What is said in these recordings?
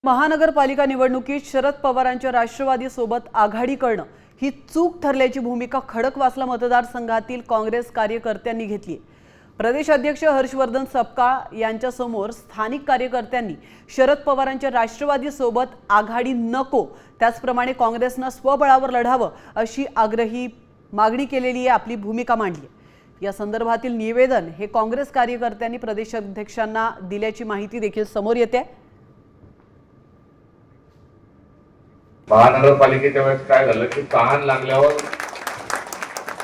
महानगरपालिका निवडणुकीत शरद पवारांच्या राष्ट्रवादी सोबत आघाडी करणं ही चूक ठरल्याची भूमिका खडकवासला मतदारसंघातील काँग्रेस कार्यकर्त्यांनी घेतली। प्रदेशाध्यक्ष हर्षवर्धन सपकाळ यांच्या समोर स्थानिक कार्यकर्त्यांनी शरद पवारांच्या राष्ट्रवादी सोबत आघाडी नको, त्याचप्रमाणे काँग्रेसने स्वबळावर लढावं अशी आग्रही मागणी केलेली आहे, आपली भूमिका मांडली। या संदर्भातील निवेदन हे काँग्रेस कार्यकर्त्यांनी प्रदेशाध्यक्षांना दिल्याची माहिती देखील समोर येते। महानगरपालिकेच्या वेळेस काय झालं की तहान लागल्यावर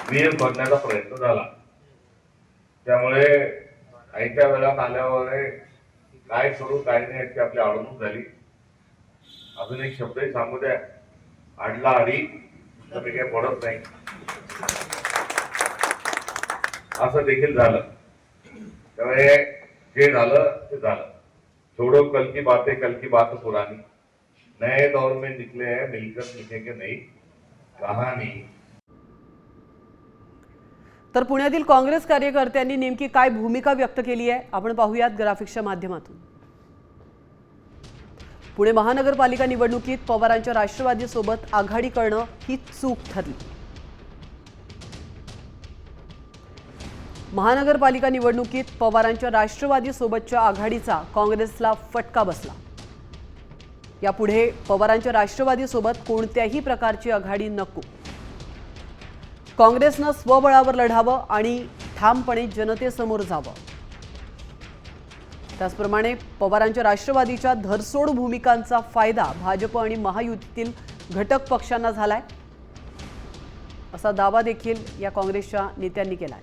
विहीर भरण्याचा प्रयत्न झाला, त्यामुळे आयत्या वेळात आल्यावर काय करू काय नाही याची आपली अडवणूक झाली। अजून एक शब्दही सांगू द्या, आडला आडी मी काही पडत नाही असं देखील झालं। त्यामुळे जे झालं ते झालं। छोड़ो कल की बातें, कल की बात पुरानी, नए दौर में निकले हैं, मिलकर लिखेंगे नहीं कहानी। तर पुण्यातील काँग्रेस कार्यकर्त्यांनी नेमकी काय भूमिका व्यक्त केली आहे आपण पाहूयात ग्राफिक्सच्या माध्यमातून। पुणे महानगरपालिका निवडणुकीत पवारांच्या राष्ट्रवादी सोबत आघाडी करणं ही चूक ठरली। महानगरपालिका निवडणुकीत पवारांच्या राष्ट्रवादी सोबतच्या आघाडीचा काँग्रेसला फटका बसला। यापुढे पवारांच्या राष्ट्रवादी सोबत कोणत्याही प्रकारची आघाडी नको, काँग्रेसने स्वबळावर लढावं आणि ठामपणे जनतेसमोर जावं। त्याचप्रमाणे पवारांच्या राष्ट्रवादीच्या धरसोड भूमिकांचा फायदा भाजप आणि महायुतीतील घटक पक्षांना झालाय, असा दावा देखील या काँग्रेसच्या नेत्यांनी केलाय।